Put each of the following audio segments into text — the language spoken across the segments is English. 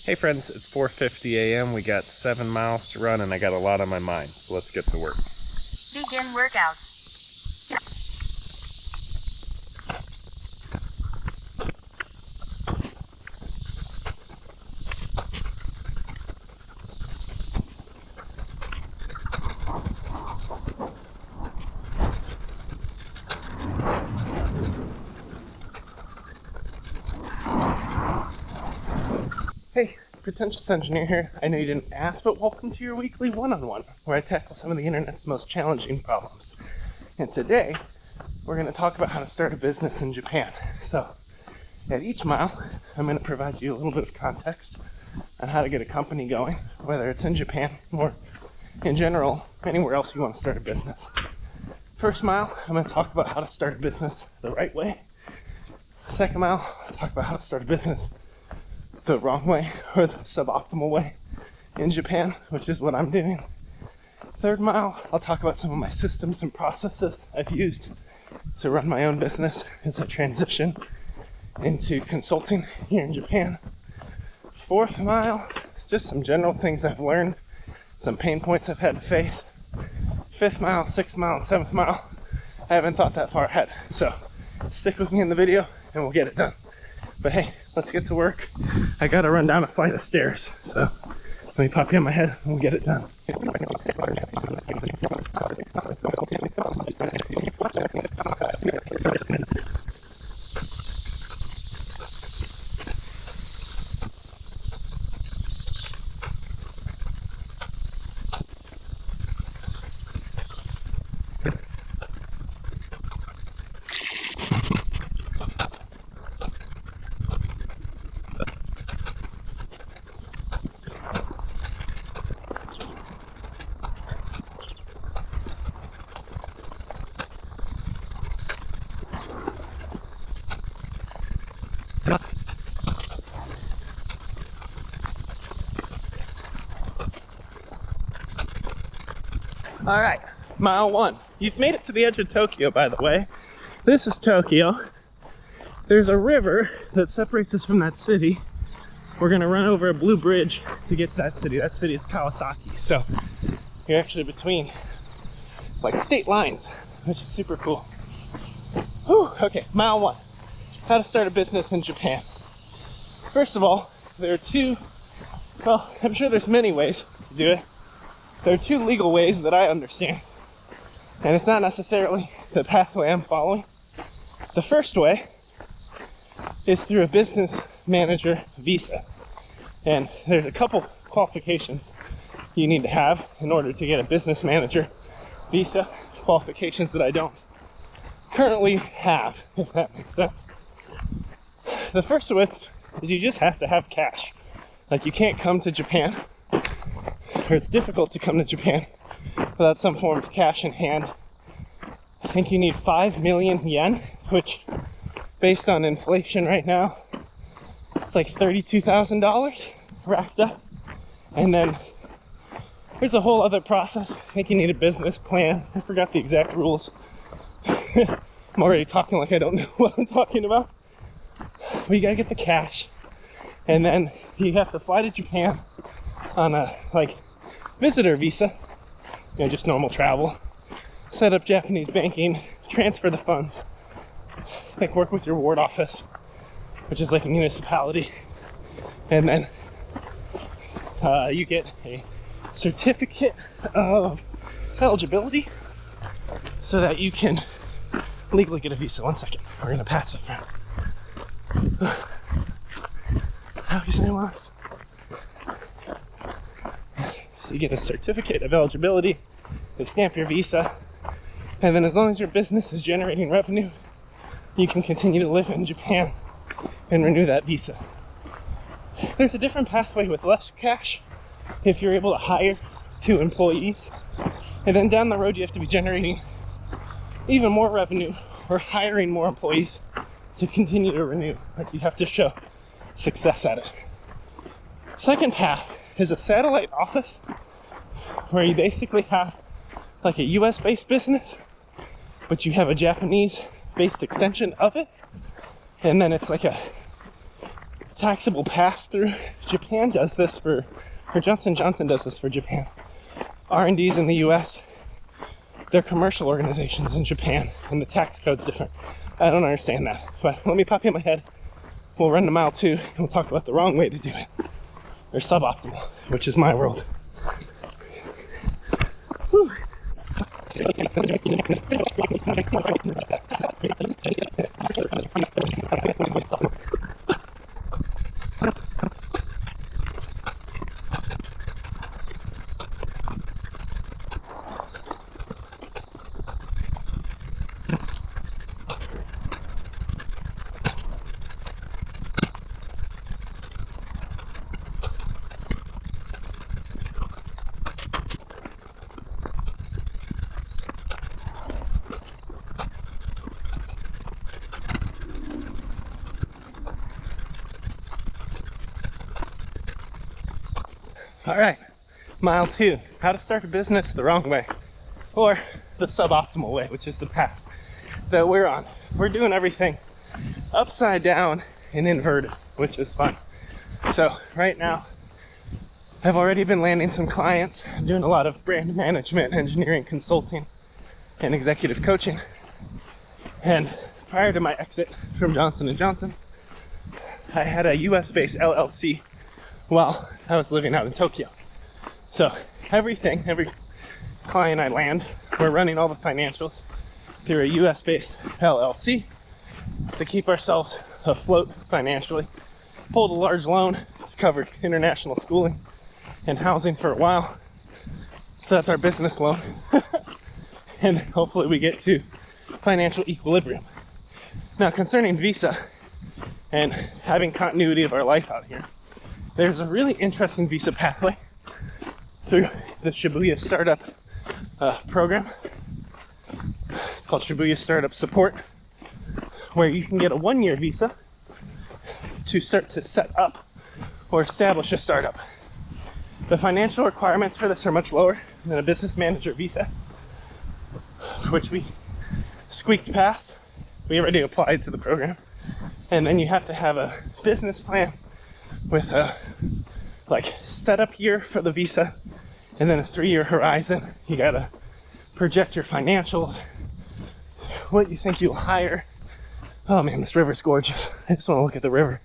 Hey friends, it's 4:50 a.m. We got 7 miles to run and I got a lot on my mind, so let's get to work. Begin workout. Hey, Pretentious Engineer here. I know you didn't ask, but welcome to your weekly one-on-one, where I tackle some of the internet's most challenging problems. And today, we're going to talk about how to start a business in Japan. So, at each mile, I'm going to provide you a little bit of context on how to get a company going, whether it's in Japan or, in general, anywhere else you want to start a business. First mile, I'm going to talk about how to start a business the right way. Second mile, I'll talk about how to start a business the wrong way, or the suboptimal way in Japan, which is what I'm doing. Third mile, I'll talk about some of my systems and processes I've used to run my own business as I transition into consulting here in Japan. Fourth mile, just some general things I've learned, some pain points I've had to face. Fifth mile, sixth mile, and seventh mile, I haven't thought that far ahead. So stick with me in the video and we'll get it done. But hey, let's get to work. I gotta run down a flight of stairs, so let me pop you on my head and we'll get it done. All right, mile one. You've made it to the edge of Tokyo, by the way. This is Tokyo. There's a river that separates us from that city. We're gonna run over a blue bridge to get to that city. That city is Kawasaki. So you're actually between like state lines, which is super cool. Whew, okay, mile one. How to start a business in Japan. First of all, there are two, well, I'm sure there's many ways to do it. There are two legal ways that I understand, and it's not necessarily the pathway I'm following. The first way is through a business manager visa, and there's a couple qualifications you need to have in order to get a business manager visa, qualifications that I don't currently have, if that makes sense. The first of which is you just have to have cash. Like, you can't come to Japan, or it's difficult to come to Japan without some form of cash in hand. I think you need 5 million yen, which, based on inflation right now, it's like $32,000 wrapped up. And then there's a whole other process. I think you need a business plan. I forgot the exact rules. I'm already talking like I don't know what I'm talking about. But you gotta get the cash, and then you have to fly to Japan on a visitor visa, just normal travel, set up Japanese banking, transfer the funds, work with your ward office, which is like a municipality, and then you get a certificate of eligibility so that you can legally get a visa. One second, we're gonna pass it from. How can I lost? So you get a certificate of eligibility, they stamp your visa, and then as long as your business is generating revenue, you can continue to live in Japan and renew that visa. There's a different pathway with less cash if you're able to hire 2 employees, and then down the road you have to be generating even more revenue or hiring more employees to continue to renew. You have to show success at it. Second path is a satellite office where you basically have like a US based business, but you have a Japanese based extension of it, and then it's like a taxable pass-through. Japan does this or Johnson & Johnson does this for Japan. R&Ds in the US, they're commercial organizations in Japan, and the tax code's different. I don't understand that, but let me pop in my head. We'll run to mile 2, and we'll talk about the wrong way to do it. Or suboptimal, which is my world. Whew. All right, mile 2, how to start a business the wrong way, or the suboptimal way, which is the path that we're on. We're doing everything upside down and inverted, which is fun. So right now, I've already been landing some clients. I'm doing a lot of brand management, engineering, consulting, and executive coaching. And prior to my exit from Johnson & Johnson, I had a US-based LLC while I was living out in Tokyo. So every client I land, we're running all the financials through a US-based LLC to keep ourselves afloat financially. Pulled a large loan to cover international schooling and housing for a while. So that's our business loan. And hopefully we get to financial equilibrium. Now concerning visa and having continuity of our life out here, there's a really interesting visa pathway through the Shibuya Startup program. It's called Shibuya Startup Support, where you can get a 1-year visa to start to set up or establish a startup. The financial requirements for this are much lower than a business manager visa, which we squeaked past. We already applied to the program. And then you have to have a business plan with a setup year for the visa and then a 3-year horizon. You gotta project your financials, what you think you'll hire. Oh man, this river's gorgeous. I just want to look at the river.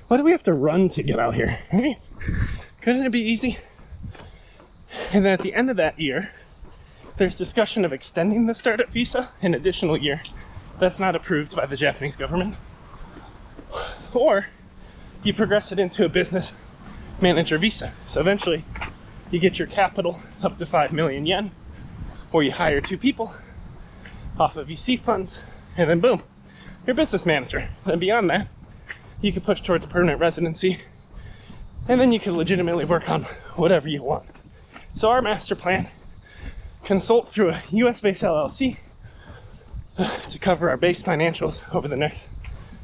Why do we have to run to get out here? Right? Couldn't it be easy? And then at the end of that year, there's discussion of extending the startup visa an additional year. That's not approved by the Japanese government. Or you progress it into a business manager visa. So eventually you get your capital up to 5 million yen, or you hire 2 people off of VC funds, and then boom, you're a business manager. And beyond that, you can push towards permanent residency, and then you can legitimately work on whatever you want. So our master plan, consult through a US-based LLC to cover our base financials over the next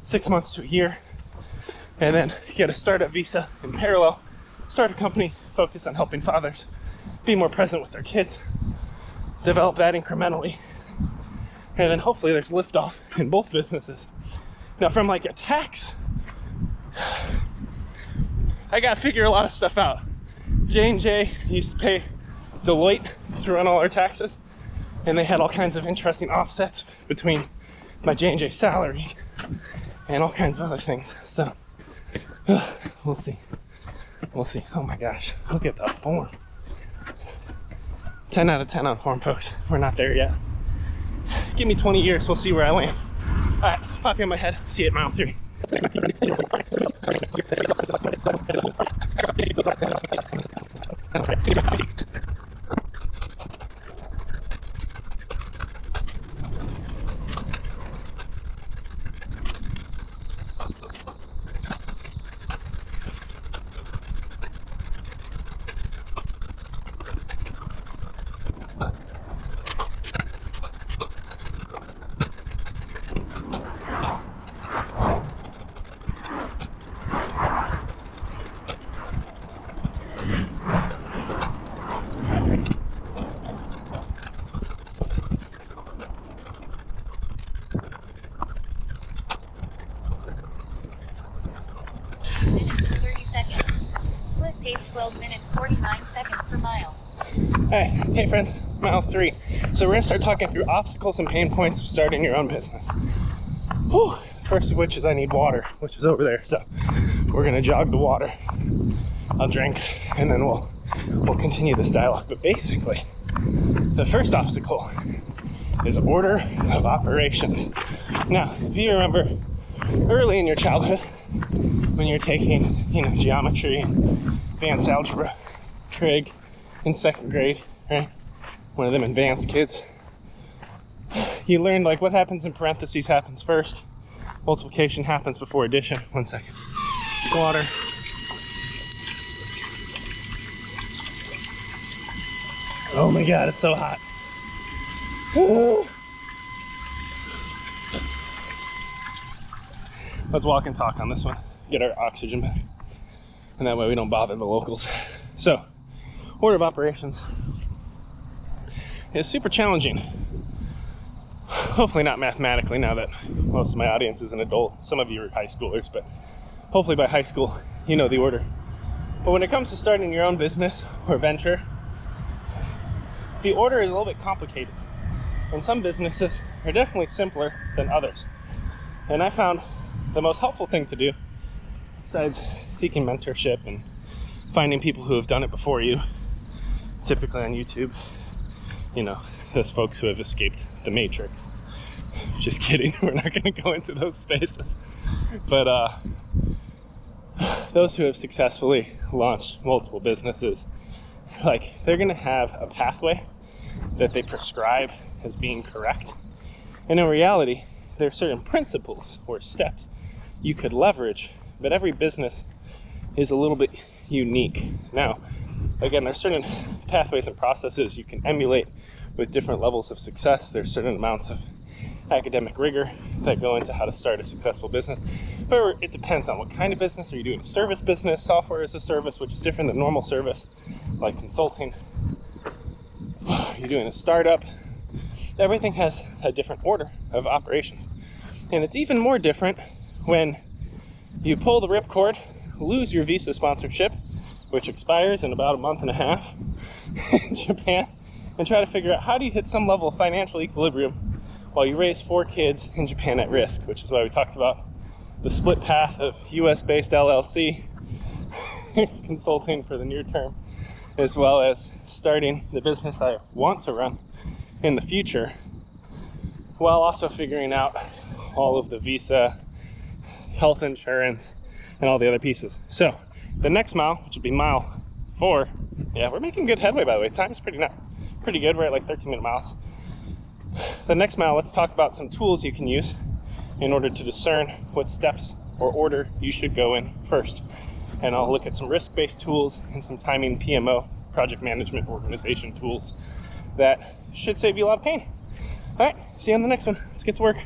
6 months to a year, and then get a startup visa in parallel, start a company, focus on helping fathers be more present with their kids, develop that incrementally, and then hopefully there's liftoff in both businesses. Now from a tax, I gotta figure a lot of stuff out. J&J used to pay Deloitte to run all our taxes, and they had all kinds of interesting offsets between my J&J salary and all kinds of other things. So we'll see. Oh my gosh, look at that form. 10 out of 10 on form, folks. We're not there yet. Give me 20 years, we'll see where I land. All right, pop in my head. See you at mile 3. 12 minutes 49 seconds per mile. Hey friends, mile 3. So we're gonna start talking through obstacles and pain points of starting your own business. Whew. First of which is I need water, which is over there. So we're gonna jog the water. I'll drink, and then we'll continue this dialogue. But basically, the first obstacle is order of operations. Now, if you remember early in your childhood, when you're taking, geometry and advanced algebra, trig in 2nd grade, right? One of them advanced kids. You learned like what happens in parentheses happens first. Multiplication happens before addition. 1 second. Water. Oh my God, it's so hot. Let's walk and talk on this one. Get our oxygen back. And that way we don't bother the locals. So, order of operations is super challenging. Hopefully not mathematically, now that most of my audience is an adult. Some of you are high schoolers, but hopefully by high school, you know the order. But when it comes to starting your own business or venture, the order is a little bit complicated. And some businesses are definitely simpler than others. And I found the most helpful thing to do, besides seeking mentorship and finding people who have done it before you, typically on YouTube, those folks who have escaped the Matrix. Just kidding, we're not going to go into those spaces. But those who have successfully launched multiple businesses, they're going to have a pathway that they prescribe as being correct. And in reality, there are certain principles or steps you could leverage, but every business is a little bit unique. Now, again, there's certain pathways and processes you can emulate with different levels of success. There's certain amounts of academic rigor that go into how to start a successful business. But it depends on what kind of business. Are you doing a service business, software as a service, which is different than normal service, like consulting? You're doing a startup. Everything has a different order of operations. And it's even more different when you pull the ripcord, lose your visa sponsorship, which expires in about a month and a half in Japan, and try to figure out how do you hit some level of financial equilibrium while you raise 4 kids in Japan at risk, which is why we talked about the split path of US-based LLC consulting for the near term, as well as starting the business I want to run in the future, while also figuring out all of the visa, health insurance, and all the other pieces. So the next mile, which will be mile 4, yeah, we're making good headway, by the way. Time's pretty good. We're at like 13-minute miles. The next mile, let's talk about some tools you can use in order to discern what steps or order you should go in first. And I'll look at some risk-based tools and some timing PMO, project management organization tools that should save you a lot of pain. All right, see you on the next one. Let's get to work.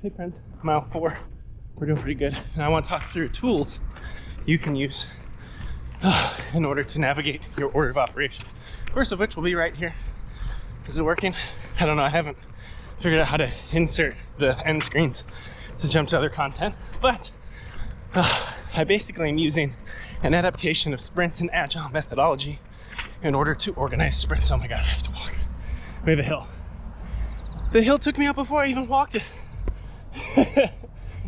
Hey friends, mile 4. We're doing pretty good. And I want to talk through tools you can use in order to navigate your order of operations. First of which will be right here. Is it working? I don't know. I haven't figured out how to insert the end screens to jump to other content. But I basically am using an adaptation of sprints and agile methodology in order to organize sprints. Oh my God, I have to walk. We have a hill. The hill took me up before I even walked it.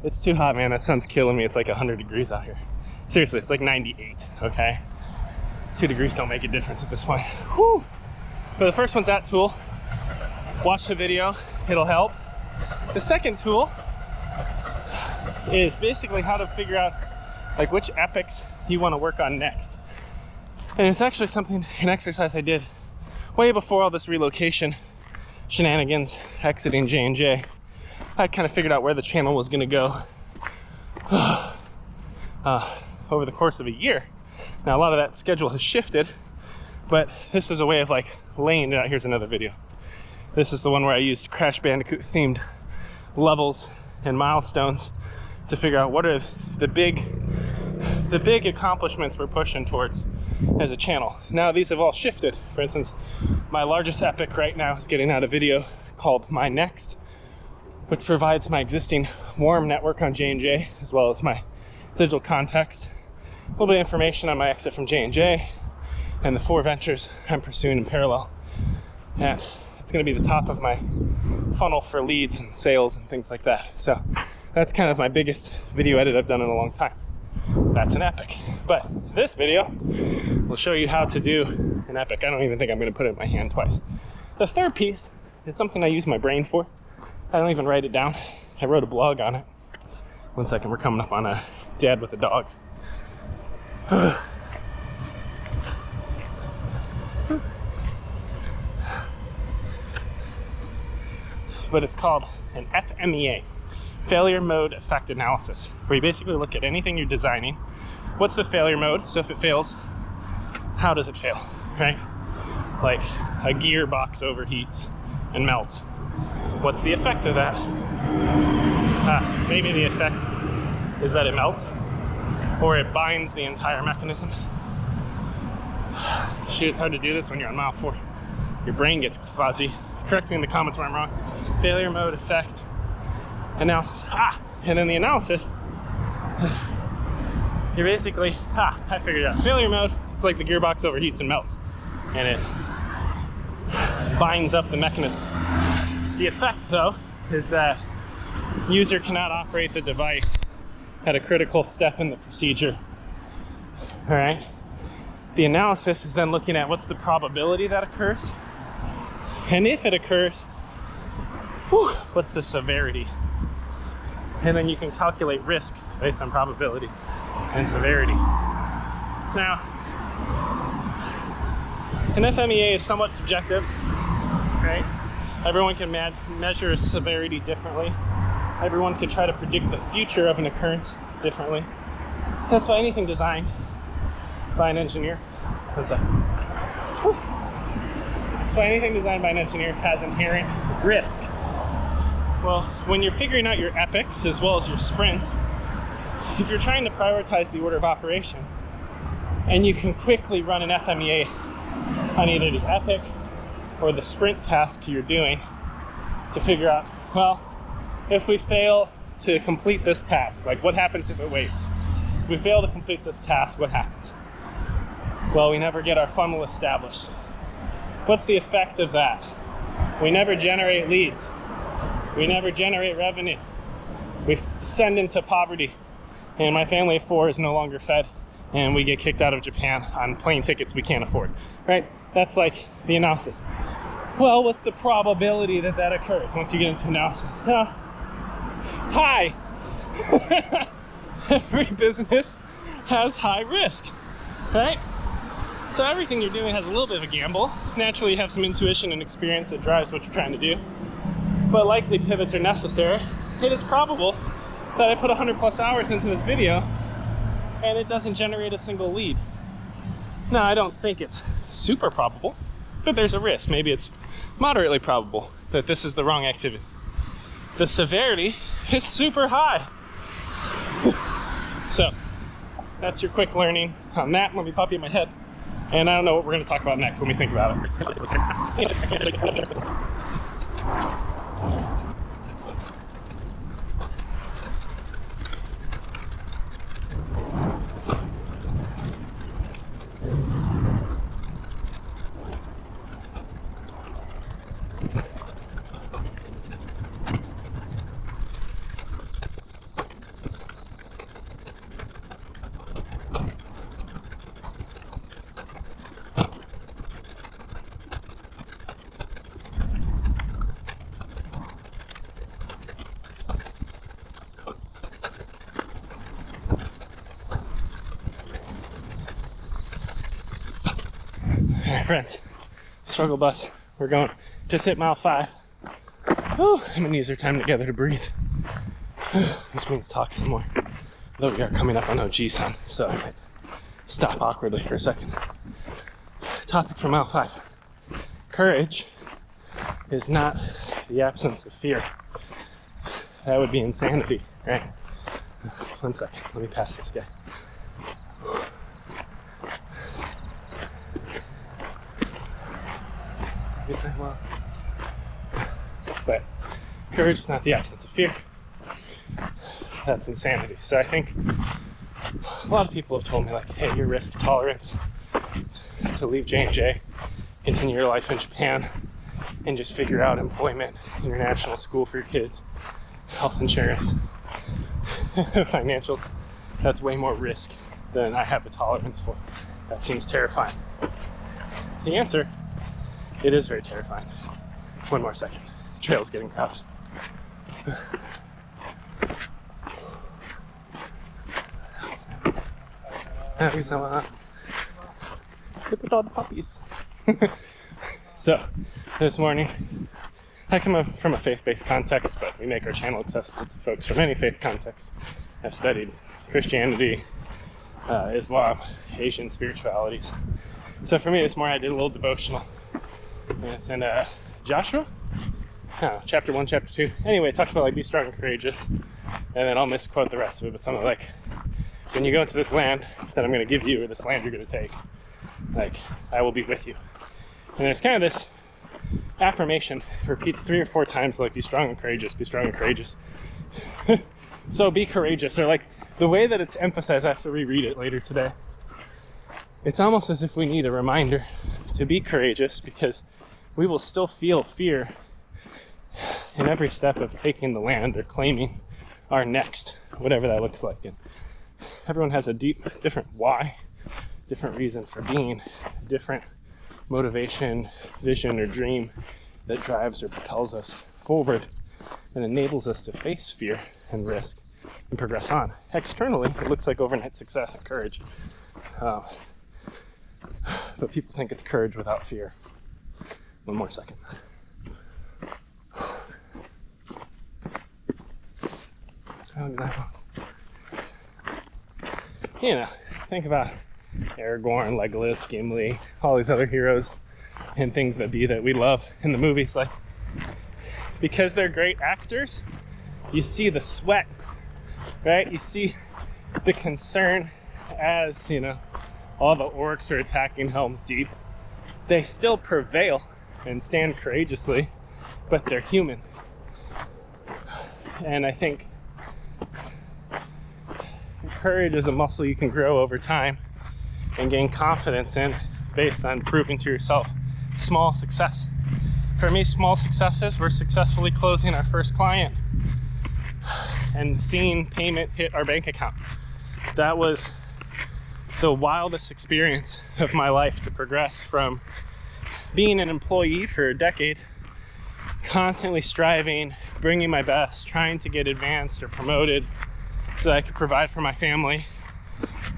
It's too hot, man. That sun's killing me. It's like 100 degrees out here. Seriously, it's like 98, okay? 2 degrees don't make a difference at this point. Whew. But the first one's that tool. watch the video, it'll help. The second tool is basically how to figure out like which epics you want to work on next. And it's actually an exercise I did way before all this relocation shenanigans, exiting J&J. I kind of figured out where the channel was going to go over the course of a year. Now a lot of that schedule has shifted, but this was a way of like laying it out. Here's another video. This is the one where I used Crash Bandicoot themed levels and milestones to figure out what are the big accomplishments we're pushing towards as a channel. Now these have all shifted. For instance, my largest epic right now is getting out a video called My Next, which provides my existing warm network on J&J as well as my digital context, a little bit of information on my exit from J&J and the 4 ventures I'm pursuing in parallel. And it's going to be the top of my funnel for leads and sales and things like that. So that's kind of my biggest video edit I've done in a long time. That's an epic. But this video will show you how to do an epic. I don't even think I'm going to put it in my hand twice. The third piece is something I use my brain for. I don't even write it down. I wrote a blog on it. One second, we're coming up on a dad with a dog. But it's called an FMEA, Failure Mode Effect Analysis, where you basically look at anything you're designing. What's the failure mode? So if it fails, how does it fail, right? Like a gearbox overheats and melts. What's the effect of that? Maybe the effect is that it melts, or it binds the entire mechanism. Shoot, it's hard to do this when you're on mile 4. Your brain gets fuzzy. Correct me in the comments where I'm wrong. Failure mode effect analysis. And then the analysis, you're basically, I figured it out. Failure mode, it's like the gearbox overheats and melts, and it binds up the mechanism. The effect, though, is that user cannot operate the device at a critical step in the procedure. All right. The analysis is then looking at what's the probability that occurs, and if it occurs, what's the severity? And then you can calculate risk based on probability and severity. Now, an FMEA is somewhat subjective, right? Everyone can measure severity differently. Everyone can try to predict the future of an occurrence differently. That's why anything designed by an engineer, that's why anything designed by an engineer has inherent risk. Well, when you're figuring out your epics as well as your sprints, if you're trying to prioritize the order of operation, and you can quickly run an FMEA on either the epic or the sprint task you're doing to figure out, well, if we fail to complete this task, like what happens if it waits? If we fail to complete this task, what happens? Well, we never get our funnel established. What's the effect of that? We never generate leads. We never generate revenue. We descend into poverty, and my family of 4 is no longer fed, and we get kicked out of Japan on plane tickets we can't afford, right? That's like the analysis. Well, what's the probability that that occurs once you get into analysis? High. Every business has high risk, right? So everything you're doing has a little bit of a gamble. Naturally, you have some intuition and experience that drives what you're trying to do, but likely pivots are necessary. It is probable that I put 100+ hours into this video and it doesn't generate a single lead. Now, I don't think it's super probable, but there's a risk. Maybe it's moderately probable that this is the wrong activity. The severity is super high. So that's your quick learning on that. Let me pop you in my head. And I don't know what we're going to talk about next. Let me think about it. right, friends. Struggle bus. We're going. Just hit mile 5. Whew, I'm gonna use our time together to breathe. Which means talk some more. Although we are coming up on OG sun, so I might stop awkwardly for a second. Topic for mile 5. Courage is not the absence of fear. That would be insanity, right? 1 second, let me pass this guy. Well, but courage is not the absence of fear. That's insanity. So I think a lot of people have told me, like, hey, your risk tolerance to leave J&J, continue your life in Japan, and just figure out employment, international school for your kids, health insurance, financials, that's way more risk than I have a tolerance for. That seems terrifying. The answer, it is very terrifying. 1 more second. The trail's getting crowded. Look at all the puppies. So, this morning, I come up from a faith-based context, but we make our channel accessible to folks from any faith context. I've studied Christianity, Islam, Asian spiritualities. So for me this morning I did a little devotional. And it's in Joshua? No, chapter 1, chapter 2. Anyway, it talks about like be strong and courageous. And then I'll misquote the rest of it, but something like, when you go into this land that I'm going to give you, or this land you're going to take, like, I will be with you. And there's kind of this affirmation, repeats 3 or 4 times, like, be strong and courageous, be strong and courageous. So be courageous, or like, the way that it's emphasized, I have to reread it later today. It's almost as if we need a reminder to be courageous, because we will still feel fear in every step of taking the land or claiming our next, whatever that looks like. And everyone has a different why, different reason for being, different motivation, vision, or dream that drives or propels us forward and enables us to face fear and risk and progress on. Externally, it looks like overnight success and courage. But people think it's courage without fear. 1 more second. You know, think about Aragorn, Legolas, Gimli, all these other heroes and things that we love in the movies. Like, because they're great actors, you see the sweat, right? You see the concern as, you know, all the orcs are attacking Helm's Deep. They still prevail and stand courageously, but they're human. And I think courage is a muscle you can grow over time and gain confidence in based on proving to yourself small success. For me, small successes were successfully closing our first client and seeing payment hit our bank account. That was the wildest experience of my life, to progress from being an employee for a decade, constantly striving, bringing my best, trying to get advanced or promoted so that I could provide for my family,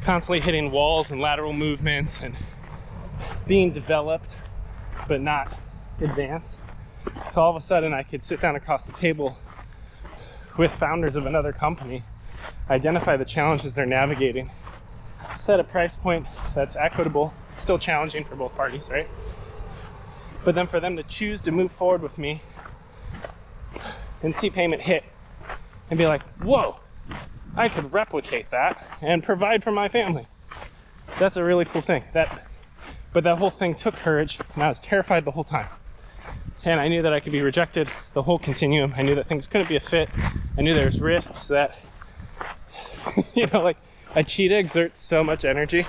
constantly hitting walls and lateral movements and being developed but not advanced. So all of a sudden I could sit down across the table with founders of another company, identify the challenges they're navigating, set a price point that's equitable, still challenging for both parties, right? But then for them to choose to move forward with me and see payment hit and be like, whoa, I could replicate that and provide for my family. That's a really cool thing. But that whole thing took courage, and I was terrified the whole time. And I knew that I could be rejected the whole continuum. I knew that things couldn't be a fit. I knew there's risks that, you know, like a cheetah exerts so much energy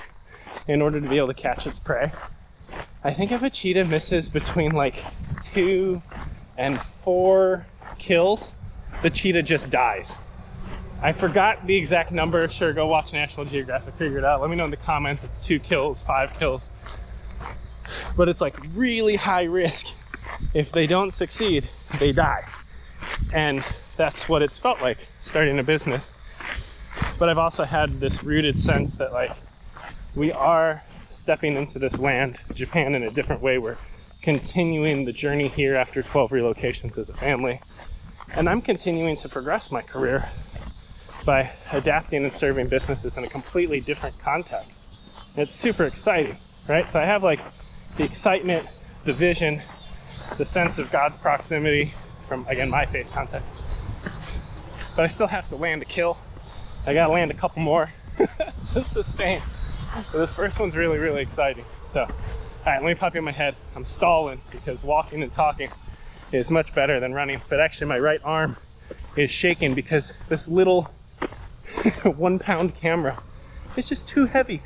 in order to be able to catch its prey. I think if a cheetah misses between like 2 and 4 kills, the cheetah just dies. I forgot the exact number. Sure, go watch National Geographic, figure it out. Let me know in the comments. It's 2 kills, 5 kills. But it's like really high risk. If they don't succeed, they die. And that's what it's felt like starting a business. But I've also had this rooted sense that like we are stepping into this land, Japan, in a different way. We're continuing the journey here after 12 relocations as a family. And I'm continuing to progress my career by adapting and serving businesses in a completely different context. And it's super exciting, right? So I have like the excitement, the vision, the sense of God's proximity from, again, my faith context. But I still have to land a kill. I gotta land a couple more to sustain. So this first one's really, really exciting. So, all right, let me pop in my head. I'm stalling because walking and talking is much better than running. But actually my right arm is shaking because this little 1 pound camera is just too heavy.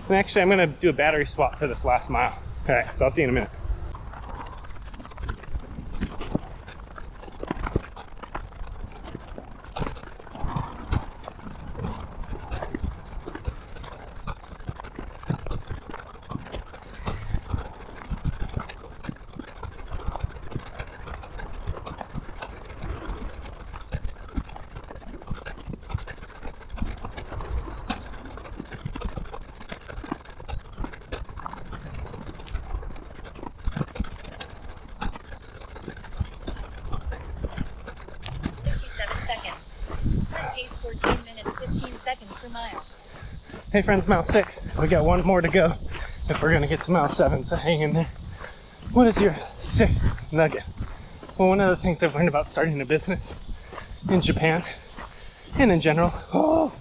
And actually I'm gonna do a battery swap for this last mile. All right, so I'll see you in a minute. Pace 14 minutes, 15 seconds per mile. Hey friends, mile 6. We got one more to go if we're gonna get to mile 7, so hang in there. What is your 6th nugget? Well, one of the things I've learned about starting a business in Japan and in general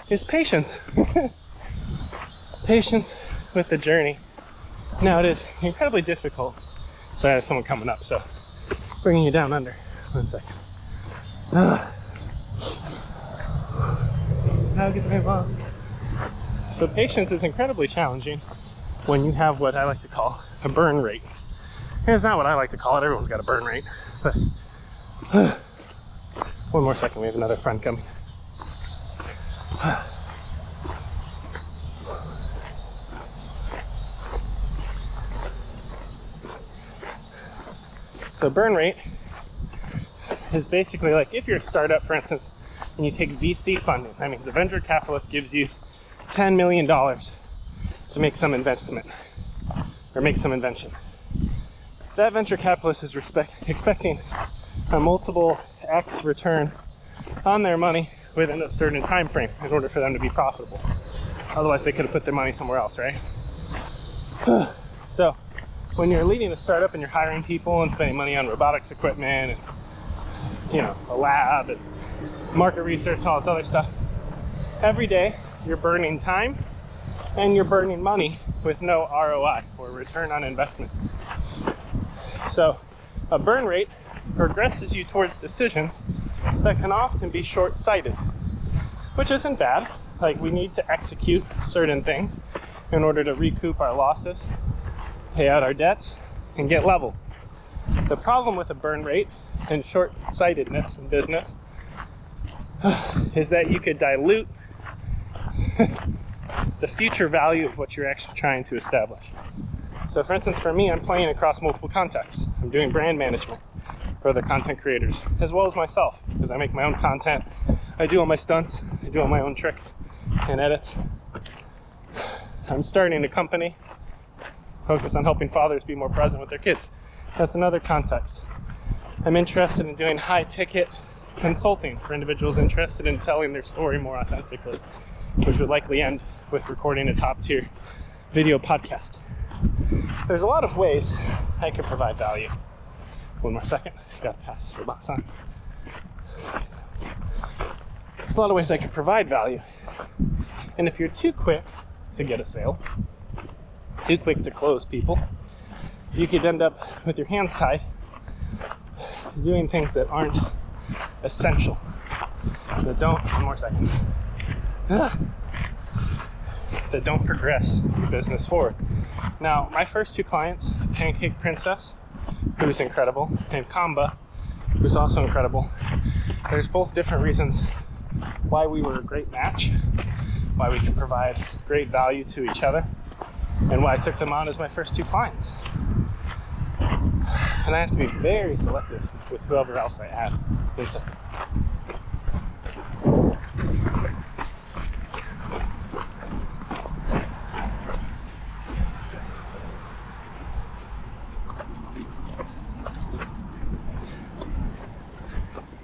is patience. Patience with the journey. Now it is incredibly difficult. So I have someone coming up, so bringing you down under. 1 second. So patience is incredibly challenging when you have what I like to call a burn rate. And it's not what I like to call it, everyone's got a burn rate. But 1 more second, we have another friend coming. So burn rate is basically like if you're a startup, for instance, and you take VC funding. That means a venture capitalist gives you $10 million to make some investment or make some invention. That venture capitalist is expecting a multiple X return on their money within a certain time frame in order for them to be profitable. Otherwise, they could have put their money somewhere else, right? So when you're leading a startup and you're hiring people and spending money on robotics equipment and, you know, a lab and market research and all this other stuff, every day you're burning time and you're burning money with no ROI or return on investment. So a burn rate progresses you towards decisions that can often be short-sighted, which isn't bad. Like, we need to execute certain things in order to recoup our losses, pay out our debts, and get level. The problem with a burn rate and short-sightedness in business is that you could dilute the future value of what you're actually trying to establish. So for instance, for me, I'm playing across multiple contexts. I'm doing brand management for other content creators, as well as myself, because I make my own content. I do all my stunts, I do all my own tricks and edits. I'm starting a company focused on helping fathers be more present with their kids. That's another context. I'm interested in doing high-ticket consulting for individuals interested in telling their story more authentically, which would likely end with recording a top-tier video podcast. There's a lot of ways I could provide value. 1 more second, gotta pass your box on. There's a lot of ways I could provide value. And if you're too quick to get a sale, too quick to close people, you could end up with your hands tied doing things that aren't essential, that don't, 1 more second, that don't progress your business forward. Now, my first 2 clients, Pancake Princess, who's incredible, and Kamba, who's also incredible, there's both different reasons why we were a great match, why we can provide great value to each other, and why I took them on as my first 2 clients. And I have to be very selective with whoever else I add.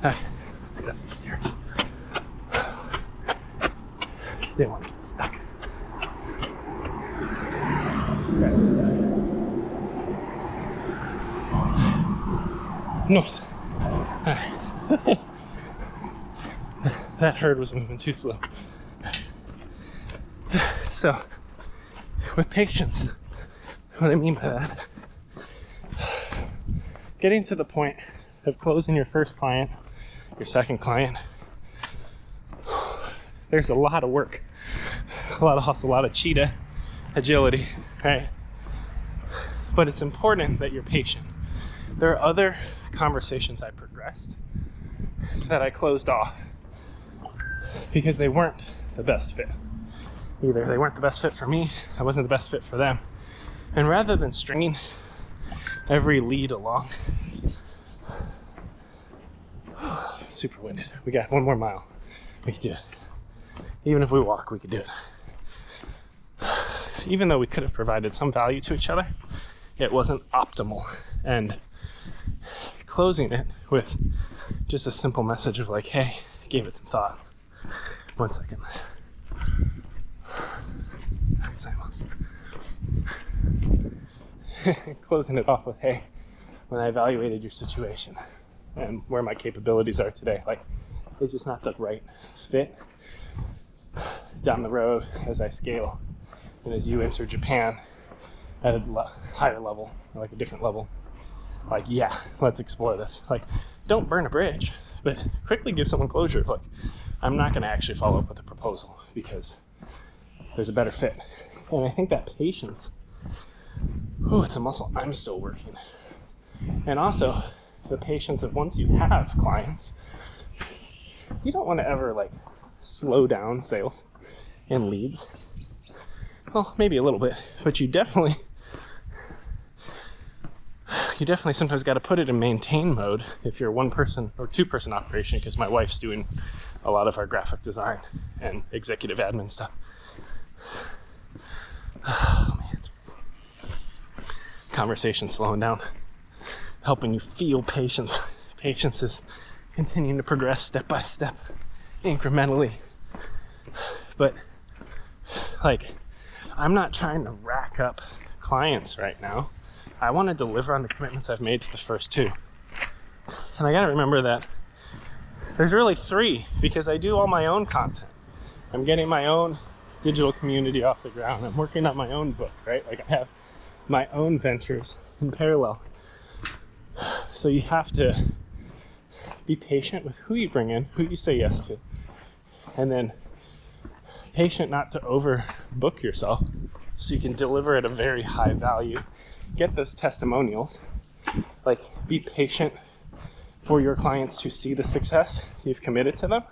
Alright, let's get up the stairs. Didn't want to get stuck. Right, I'm stuck. Nice. Alright. That herd was moving too slow. So, with patience, what I mean by that, getting to the point of closing your first client, your second client, there's a lot of work, a lot of hustle, a lot of cheetah agility, right? But it's important that you're patient. There are other conversations I progressed that I closed off because they weren't the best fit. Either they weren't the best fit for me, I wasn't the best fit for them. And rather than stringing every lead along, super winded. We got 1 more mile. We could do it. Even if we walk, we could do it. Even though we could have provided some value to each other, it wasn't optimal. And closing it with just a simple message of like, hey, gave it some thought. 1 second. Closing it off with, hey, when I evaluated your situation and where my capabilities are today, like, it's just not the right fit down the road as I scale and as you enter Japan at a higher level, or like a different level. Like, yeah, let's explore this. Like, don't burn a bridge, but quickly give someone closure of like, I'm not going to actually follow up with a proposal because there's a better fit. And I think that patience, it's a muscle I'm still working. And also the patience of once you have clients, you don't want to ever like slow down sales and leads. Well, maybe a little bit, but you definitely sometimes got to put it in maintain mode if you're a 1-person or 2-person operation, because my wife's doing a lot of our graphic design and executive admin stuff. Oh man. Conversation slowing down, helping you feel patience. Patience is continuing to progress step by step, incrementally. But like, I'm not trying to rack up clients right now. I want to deliver on the commitments I've made to the first 2. And I got to remember that there's really 3, because I do all my own content. I'm getting my own digital community off the ground. I'm working on my own book, right? Like, I have my own ventures in parallel. So you have to be patient with who you bring in, who you say yes to, and then patient not to overbook yourself so you can deliver at a very high value. Get those testimonials. Like, be patient for your clients to see the success you've committed to them,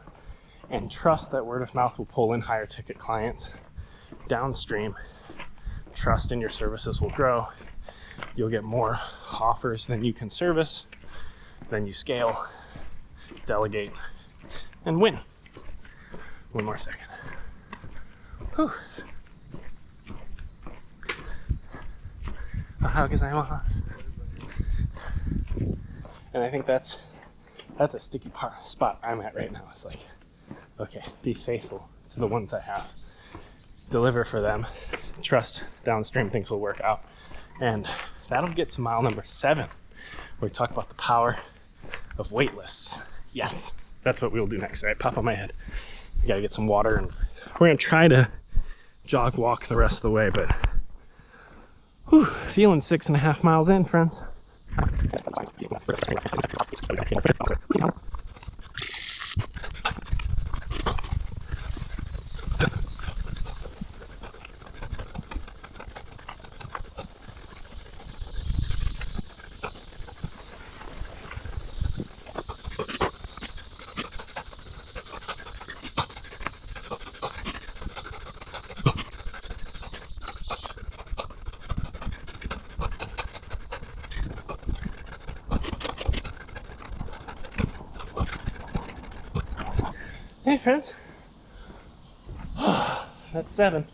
and trust that word of mouth will pull in higher ticket clients downstream. Trust in your services will grow. You'll get more offers than you can service. Then you scale, delegate, and win. 1 more second. Whew. How gozaimasu. And I think that's a sticky spot I'm at right now. It's like, okay, be faithful to the ones I have. Deliver for them. Trust downstream things will work out. And that'll get to mile number 7, where we talk about the power of wait lists. Yes, that's what we'll do next, right? Pop on my head. We gotta get some water, and we're gonna try to jog walk the rest of the way, but feeling 6.5 miles in, friends. Hey friends, that's 7.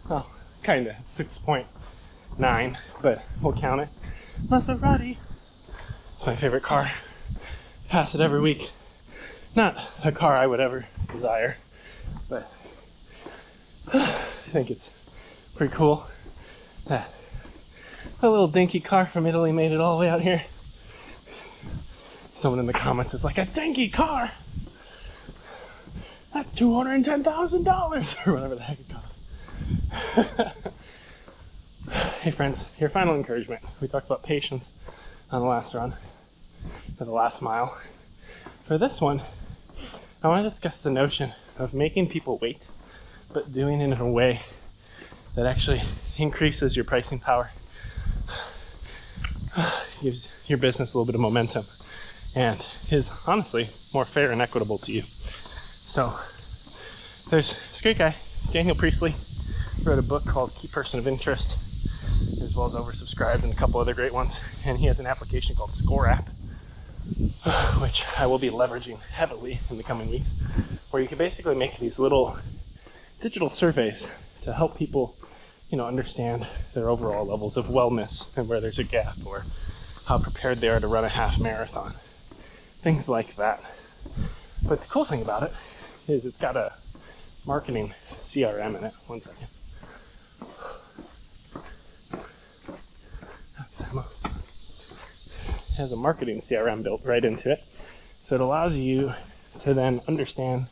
Oh, kinda, it's 6.9, but we'll count it. Maserati, it's my favorite car. Pass it every week. Not a car I would ever desire, but I think it's pretty cool that a little dinky car from Italy made it all the way out here. Someone in the comments is like, a dinky car? That's $210,000 or whatever the heck it costs. Hey friends, your final encouragement. We talked about patience on the last run, for the last mile. For this one, I want to discuss the notion of making people wait, but doing it in a way that actually increases your pricing power, gives your business a little bit of momentum, and is honestly more fair and equitable to you. So there's this great guy, Daniel Priestley, wrote a book called Key Person of Interest, as well as oversubscribed and a couple other great ones, and he has an application called Score app, which I will be leveraging heavily in the coming weeks, where you can basically make these little digital surveys to help people, understand their overall levels of wellness and where there's a gap, or how prepared they are to run a half marathon, things like that. But the cool thing about it is it's got a marketing CRM in it. One second. It has a marketing CRM built right into it. So it allows you to then understand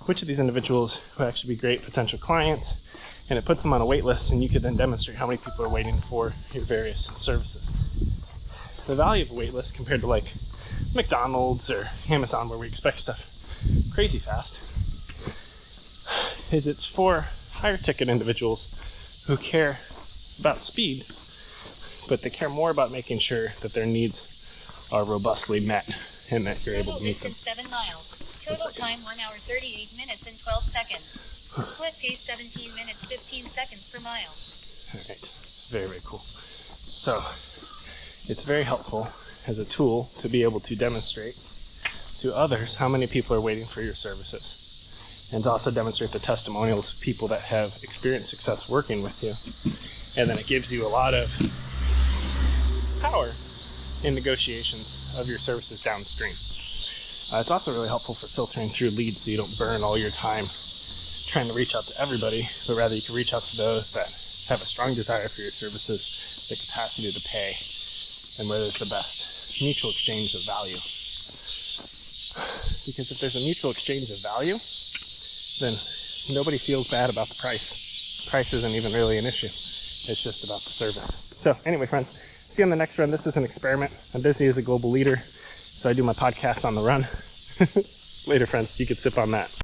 which of these individuals would actually be great potential clients, and it puts them on a wait list, and you could then demonstrate how many people are waiting for your various services. The value of a wait list compared to like McDonald's or Amazon, where we expect stuff crazy fast, is it's for higher ticket individuals who care about speed, but they care more about making sure that their needs are robustly met and that you're able to meet them. 7 miles. Total time 1 hour 38 minutes and 12 seconds. Split pace 17 minutes 15 seconds per mile. Alright, very, very cool. So it's very helpful as a tool to be able to demonstrate to others how many people are waiting for your services, and to also demonstrate the testimonials of people that have experienced success working with you. And then it gives you a lot of power in negotiations of your services downstream. It's also really helpful for filtering through leads, so you don't burn all your time trying to reach out to everybody, but rather you can reach out to those that have a strong desire for your services, the capacity to pay, and where there's the best mutual exchange of value. Because if there's a mutual exchange of value, then nobody feels bad about the price. Price isn't even really an issue. It's just about the service. So anyway, friends, see you on the next run. This is an experiment. I'm busy as a global leader, so I do my podcast on the run. Later, friends. You could sip on that.